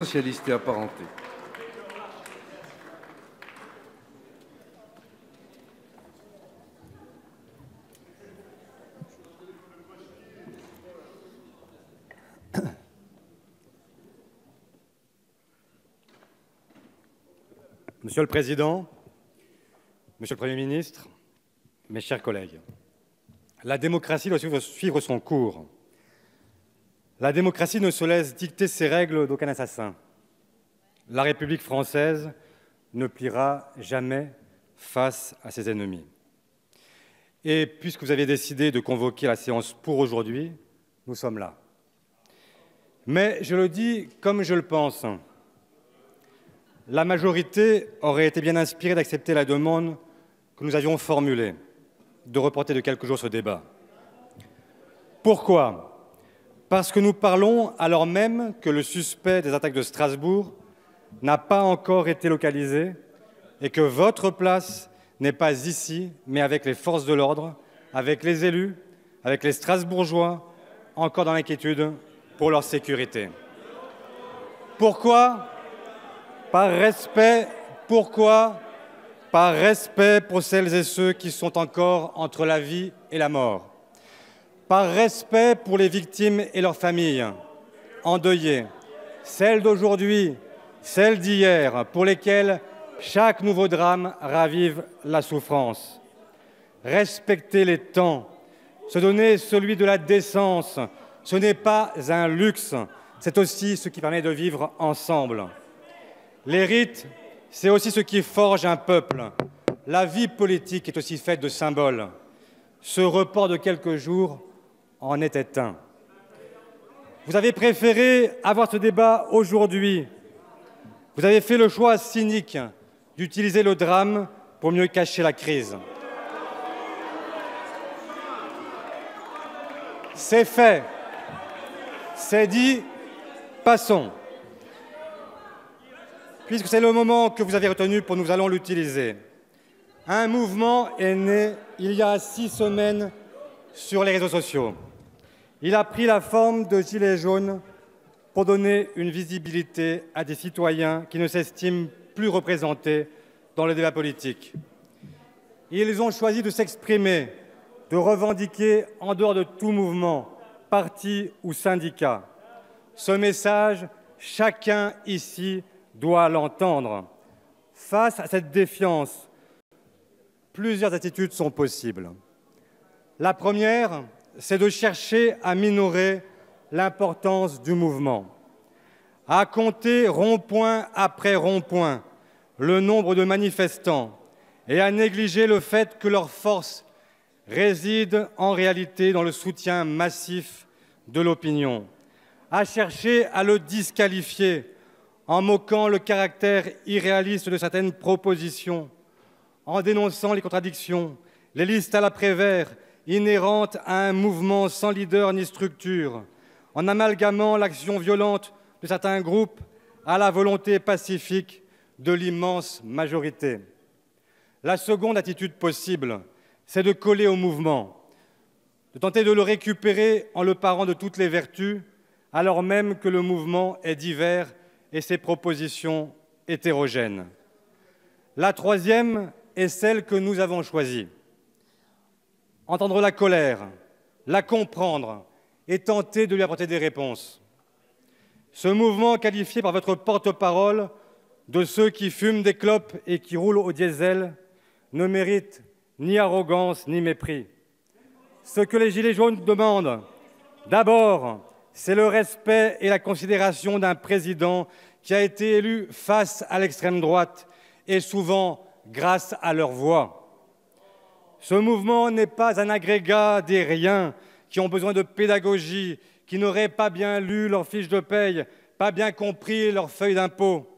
Socialiste et apparentés. Monsieur le Président, Monsieur le Premier ministre, mes chers collègues, la démocratie doit suivre son cours. La démocratie ne se laisse dicter ses règles d'aucun assassin. La République française ne pliera jamais face à ses ennemis. Et puisque vous avez décidé de convoquer la séance pour aujourd'hui, nous sommes là. Mais je le dis comme je le pense. La majorité aurait été bien inspirée d'accepter la demande que nous avions formulée, de reporter de quelques jours ce débat. Pourquoi ? Parce que nous parlons alors même que le suspect des attaques de Strasbourg n'a pas encore été localisé et que votre place n'est pas ici, mais avec les forces de l'ordre, avec les élus, avec les Strasbourgeois, encore dans l'inquiétude pour leur sécurité. Pourquoi ? Par respect. Pourquoi ? Par respect pour celles et ceux qui sont encore entre la vie et la mort. Par respect pour les victimes et leurs familles endeuillées, celles d'aujourd'hui, celles d'hier, pour lesquelles chaque nouveau drame ravive la souffrance. Respecter les temps, se donner celui de la décence, ce n'est pas un luxe, c'est aussi ce qui permet de vivre ensemble. Les rites, c'est aussi ce qui forge un peuple. La vie politique est aussi faite de symboles. Ce report de quelques jours en était un. Vous avez préféré avoir ce débat aujourd'hui. Vous avez fait le choix cynique d'utiliser le drame pour mieux cacher la crise. C'est fait. C'est dit. Passons. Puisque c'est le moment que vous avez retenu pour nous allons l'utiliser. Un mouvement est né il y a 6 semaines sur les réseaux sociaux. Il a pris la forme de gilets jaunes pour donner une visibilité à des citoyens qui ne s'estiment plus représentés dans le débat politique. Ils ont choisi de s'exprimer, de revendiquer en dehors de tout mouvement, parti ou syndicat. Ce message, chacun ici doit l'entendre. Face à cette défiance, plusieurs attitudes sont possibles. La première, c'est de chercher à minorer l'importance du mouvement, à compter rond-point après rond-point le nombre de manifestants et à négliger le fait que leur force réside en réalité dans le soutien massif de l'opinion, à chercher à le disqualifier en moquant le caractère irréaliste de certaines propositions, en dénonçant les contradictions, les listes à la Prévert, inhérente à un mouvement sans leader ni structure, en amalgamant l'action violente de certains groupes à la volonté pacifique de l'immense majorité. La seconde attitude possible, c'est de coller au mouvement, de tenter de le récupérer en le parant de toutes les vertus, alors même que le mouvement est divers et ses propositions hétérogènes. La troisième est celle que nous avons choisie. Entendre la colère, la comprendre et tenter de lui apporter des réponses. Ce mouvement qualifié par votre porte-parole de ceux qui fument des clopes et qui roulent au diesel ne mérite ni arrogance ni mépris. Ce que les Gilets jaunes demandent, d'abord, c'est le respect et la considération d'un président qui a été élu face à l'extrême droite et souvent grâce à leur voix. Ce mouvement n'est pas un agrégat des riens qui ont besoin de pédagogie, qui n'auraient pas bien lu leur fiche de paye, pas bien compris leur feuille d'impôt.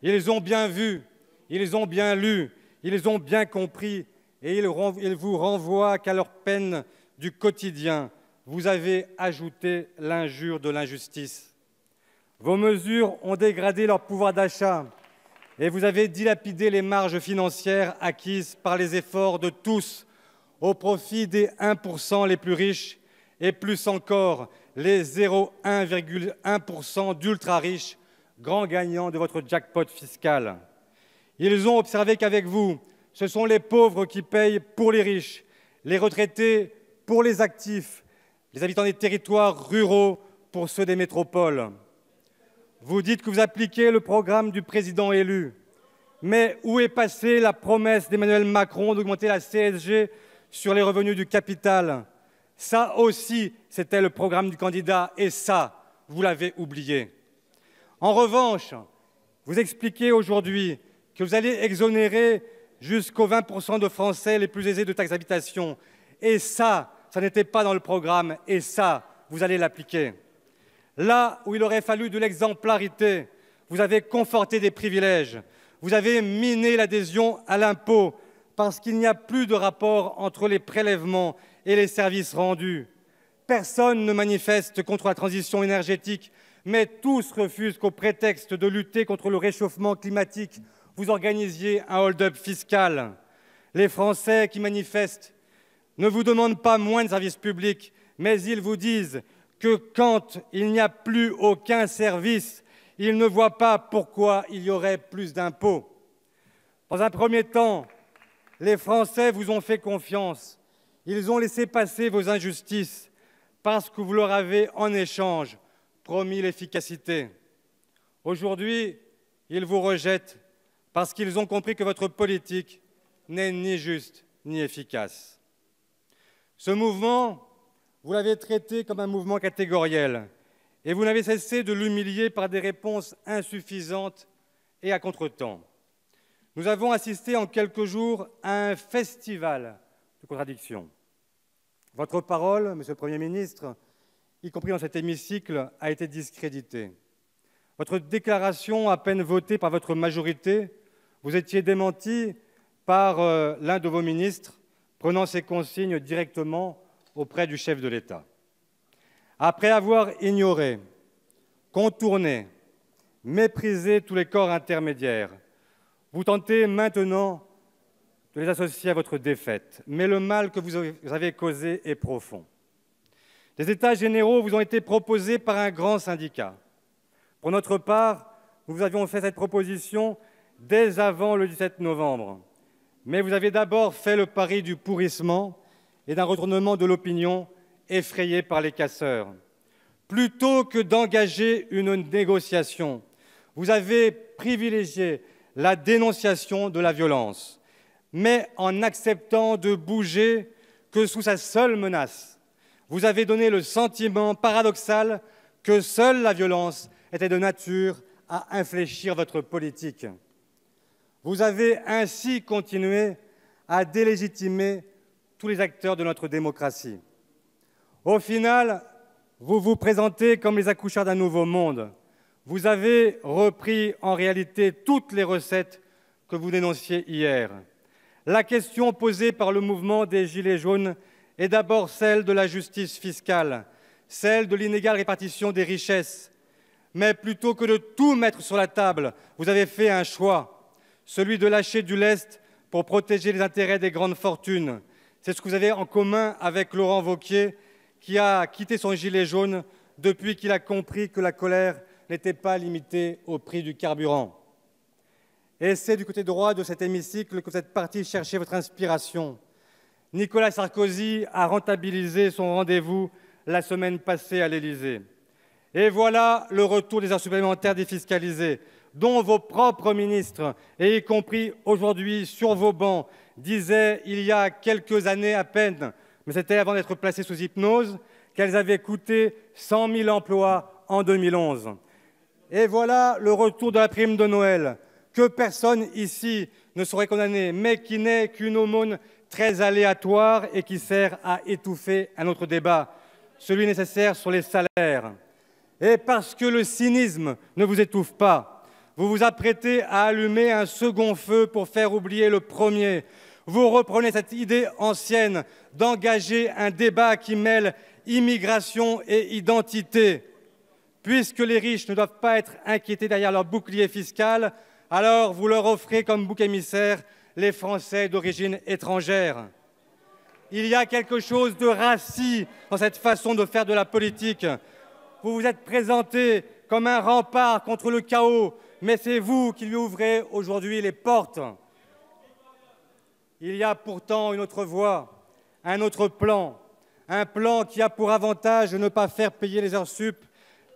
Ils ont bien vu, ils ont bien lu, ils ont bien compris et ils vous renvoient qu'à leur peine du quotidien, vous avez ajouté l'injure de l'injustice. Vos mesures ont dégradé leur pouvoir d'achat. Et vous avez dilapidé les marges financières acquises par les efforts de tous au profit des 1% les plus riches et plus encore les 0,1% d'ultra riches grands gagnants de votre jackpot fiscal. Ils ont observé qu'avec vous, ce sont les pauvres qui payent pour les riches, les retraités pour les actifs, les habitants des territoires ruraux pour ceux des métropoles. Vous dites que vous appliquez le programme du président élu. Mais où est passée la promesse d'Emmanuel Macron d'augmenter la CSG sur les revenus du capital? Ça aussi, c'était le programme du candidat, et ça, vous l'avez oublié. En revanche, vous expliquez aujourd'hui que vous allez exonérer jusqu'aux 20% de Français les plus aisés de taxes d'habitation. Et ça n'était pas dans le programme, et ça, vous allez l'appliquer. Là où il aurait fallu de l'exemplarité, vous avez conforté des privilèges, vous avez miné l'adhésion à l'impôt, parce qu'il n'y a plus de rapport entre les prélèvements et les services rendus. Personne ne manifeste contre la transition énergétique, mais tous refusent qu'au prétexte de lutter contre le réchauffement climatique, vous organisiez un hold-up fiscal. Les Français qui manifestent ne vous demandent pas moins de services publics, mais ils vous disent que quand il n'y a plus aucun service, ils ne voient pas pourquoi il y aurait plus d'impôts. Dans un premier temps, les Français vous ont fait confiance. Ils ont laissé passer vos injustices parce que vous leur avez, en échange, promis l'efficacité. Aujourd'hui, ils vous rejettent parce qu'ils ont compris que votre politique n'est ni juste ni efficace. Ce mouvement, vous l'avez traité comme un mouvement catégoriel et vous n'avez cessé de l'humilier par des réponses insuffisantes et à contretemps. Nous avons assisté en quelques jours à un festival de contradictions. Votre parole, Monsieur le Premier ministre, y compris dans cet hémicycle, a été discréditée. Votre déclaration, à peine votée par votre majorité, vous étiez démenti par l'un de vos ministres, prenant ses consignes directement auprès du chef de l'État. Après avoir ignoré, contourné, méprisé tous les corps intermédiaires, vous tentez maintenant de les associer à votre défaite. Mais le mal que vous avez causé est profond. Des États généraux vous ont été proposés par un grand syndicat. Pour notre part, nous vous avions fait cette proposition dès avant le 17 novembre. Mais vous avez d'abord fait le pari du pourrissement et d'un retournement de l'opinion effrayée par les casseurs. Plutôt que d'engager une négociation, vous avez privilégié la dénonciation de la violence, mais en acceptant de bouger que sous sa seule menace. Vous avez donné le sentiment paradoxal que seule la violence était de nature à infléchir votre politique. Vous avez ainsi continué à délégitimer tous les acteurs de notre démocratie. Au final, vous vous présentez comme les accoucheurs d'un nouveau monde. Vous avez repris en réalité toutes les recettes que vous dénonciez hier. La question posée par le mouvement des Gilets jaunes est d'abord celle de la justice fiscale, celle de l'inégale répartition des richesses. Mais plutôt que de tout mettre sur la table, vous avez fait un choix, celui de lâcher du lest pour protéger les intérêts des grandes fortunes. C'est ce que vous avez en commun avec Laurent Wauquiez, qui a quitté son gilet jaune depuis qu'il a compris que la colère n'était pas limitée au prix du carburant. Et c'est du côté droit de cet hémicycle que vous êtes parti chercher votre inspiration. Nicolas Sarkozy a rentabilisé son rendez-vous la semaine passée à l'Élysée. Et voilà le retour des heures supplémentaires défiscalisées, dont vos propres ministres, et y compris aujourd'hui sur vos bancs, disaient il y a quelques années à peine, mais c'était avant d'être placés sous hypnose, qu'elles avaient coûté 100 000 emplois en 2011. Et voilà le retour de la prime de Noël, que personne ici ne saurait condamner, mais qui n'est qu'une aumône très aléatoire et qui sert à étouffer un autre débat, celui nécessaire sur les salaires. Et parce que le cynisme ne vous étouffe pas, vous vous apprêtez à allumer un second feu pour faire oublier le premier. Vous reprenez cette idée ancienne d'engager un débat qui mêle immigration et identité. Puisque les riches ne doivent pas être inquiétés derrière leur bouclier fiscal, alors vous leur offrez comme bouc émissaire les Français d'origine étrangère. Il y a quelque chose de rassis dans cette façon de faire de la politique. Vous vous êtes présenté comme un rempart contre le chaos, mais c'est vous qui lui ouvrez aujourd'hui les portes. Il y a pourtant une autre voie, un autre plan, un plan qui a pour avantage de ne pas faire payer les heures sup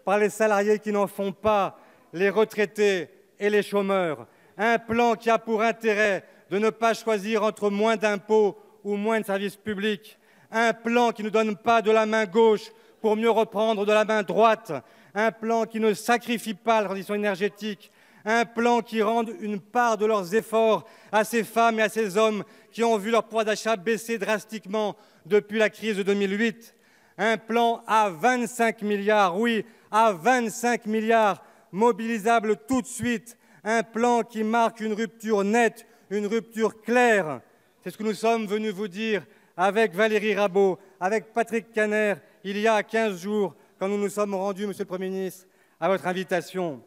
par les salariés qui n'en font pas, les retraités et les chômeurs, un plan qui a pour intérêt de ne pas choisir entre moins d'impôts ou moins de services publics, un plan qui ne donne pas de la main gauche pour mieux reprendre de la main droite, un plan qui ne sacrifie pas la transition énergétique, un plan qui rende une part de leurs efforts à ces femmes et à ces hommes qui ont vu leur pouvoir d'achat baisser drastiquement depuis la crise de 2008, un plan à 25 milliards, oui, à 25 milliards, mobilisables tout de suite, un plan qui marque une rupture nette, une rupture claire. C'est ce que nous sommes venus vous dire avec Valérie Rabault, avec Patrick Kanner, il y a 15 jours, quand nous nous sommes rendus, Monsieur le Premier ministre, à votre invitation.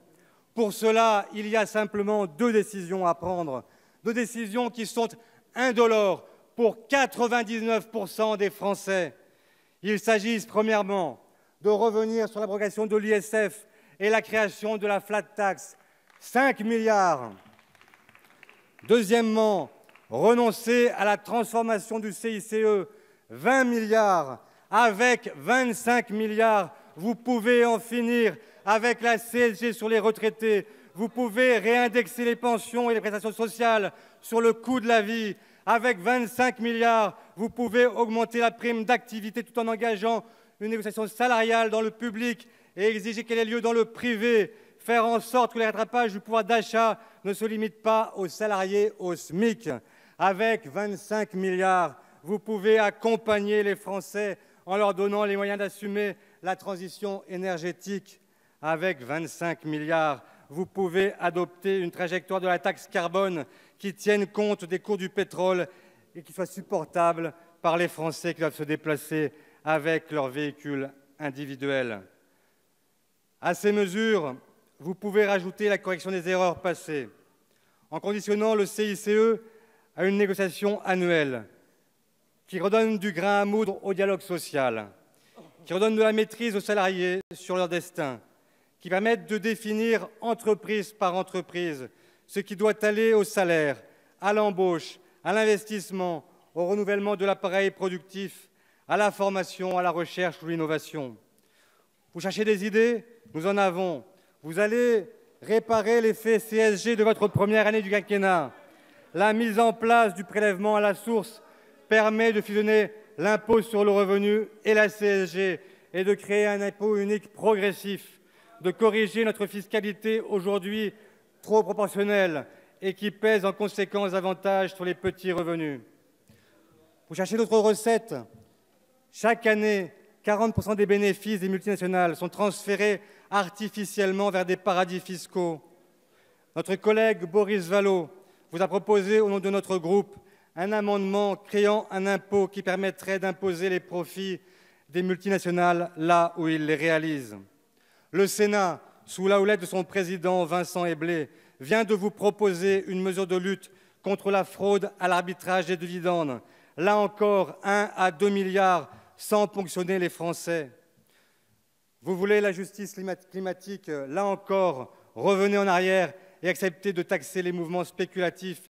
Pour cela, il y a simplement 2 décisions à prendre, 2 décisions qui sont indolores pour 99% des Français. Il s'agit premièrement de revenir sur l'abrogation de l'ISF et la création de la flat tax, 5 milliards. Deuxièmement, renoncer à la transformation du CICE, 20 milliards. Avec 25 milliards, vous pouvez en finir avec la CSG sur les retraités. Vous pouvez réindexer les pensions et les prestations sociales sur le coût de la vie. Avec 25 milliards, vous pouvez augmenter la prime d'activité tout en engageant une négociation salariale dans le public et exiger qu'elle ait lieu dans le privé. Faire en sorte que les rattrapages du pouvoir d'achat ne se limitent pas aux salariés au SMIC. Avec 25 milliards, vous pouvez accompagner les Français en leur donnant les moyens d'assumer la transition énergétique. Avec 25 milliards, vous pouvez adopter une trajectoire de la taxe carbone qui tienne compte des cours du pétrole et qui soit supportable par les Français qui doivent se déplacer avec leurs véhicules individuels. À ces mesures, vous pouvez rajouter la correction des erreurs passées, en conditionnant le CICE à une négociation annuelle qui redonne du grain à moudre au dialogue social, qui redonne de la maîtrise aux salariés sur leur destin, qui permette de définir entreprise par entreprise ce qui doit aller au salaire, à l'embauche, à l'investissement, au renouvellement de l'appareil productif, à la formation, à la recherche ou l'innovation. Vous cherchez des idées? Nous en avons. Vous allez réparer l'effet CSG de votre première année du quinquennat. La mise en place du prélèvement à la source permet de fusionner l'impôt sur le revenu et la CSG et de créer un impôt unique progressif, de corriger notre fiscalité aujourd'hui trop proportionnelle et qui pèse en conséquence davantage sur les petits revenus. Vous cherchez d'autres recettes? Chaque année, 40% des bénéfices des multinationales sont transférés artificiellement vers des paradis fiscaux. Notre collègue Boris Vallaud vous a proposé, au nom de notre groupe, un amendement créant un impôt qui permettrait d'imposer les profits des multinationales là où ils les réalisent. Le Sénat, sous la houlette de son président Vincent Eblé, vient de vous proposer une mesure de lutte contre la fraude à l'arbitrage des dividendes. Là encore, 1 à 2 milliards sans ponctionner les Français. Vous voulez la justice climatique, là encore, revenez en arrière et acceptez de taxer les mouvements spéculatifs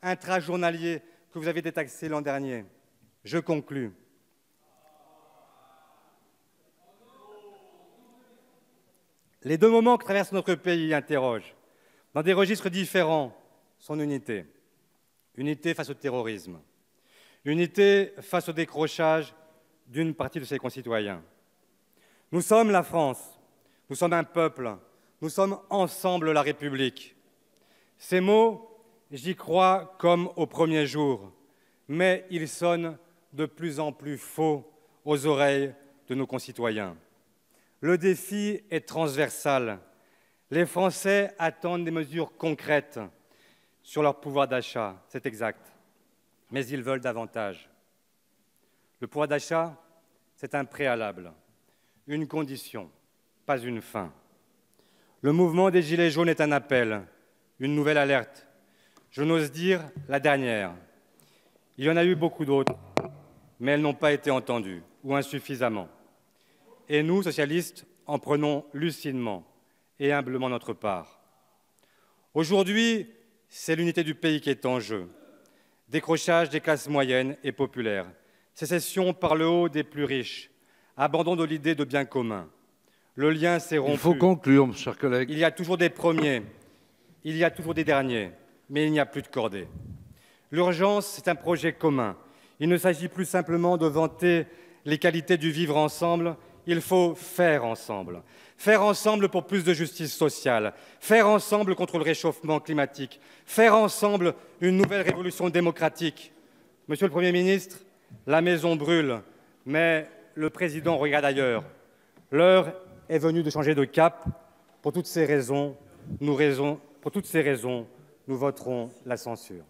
intrajournaliers que vous avez détaxés l'an dernier. Je conclus. Les 2 moments que traverse notre pays interrogent, dans des registres différents, son unité. Unité face au terrorisme. Unité face au décrochage d'une partie de ses concitoyens. Nous sommes la France, nous sommes un peuple, nous sommes ensemble la République. Ces mots, j'y crois comme au premier jour, mais ils sonnent de plus en plus faux aux oreilles de nos concitoyens. Le défi est transversal. Les Français attendent des mesures concrètes sur leur pouvoir d'achat, c'est exact, mais ils veulent davantage. Le pouvoir d'achat, c'est un préalable, une condition, pas une fin. Le mouvement des Gilets jaunes est un appel, une nouvelle alerte. Je n'ose dire la dernière. Il y en a eu beaucoup d'autres, mais elles n'ont pas été entendues, ou insuffisamment. Et nous, socialistes, en prenons lucidement et humblement notre part. Aujourd'hui, c'est l'unité du pays qui est en jeu. Décrochage des classes moyennes et populaires, sécession par le haut des plus riches, abandon de l'idée de bien commun. Le lien s'est rompu. Il faut conclure, mon cher collègue. Il y a toujours des premiers, il y a toujours des derniers, mais il n'y a plus de cordée. L'urgence, c'est un projet commun. Il ne s'agit plus simplement de vanter les qualités du vivre ensemble, il faut faire ensemble. Faire ensemble pour plus de justice sociale, faire ensemble contre le réchauffement climatique, faire ensemble une nouvelle révolution démocratique. Monsieur le Premier ministre, la maison brûle, mais le président regarde ailleurs. L'heure est venue de changer de cap. Pour toutes ces raisons, nous voterons la censure.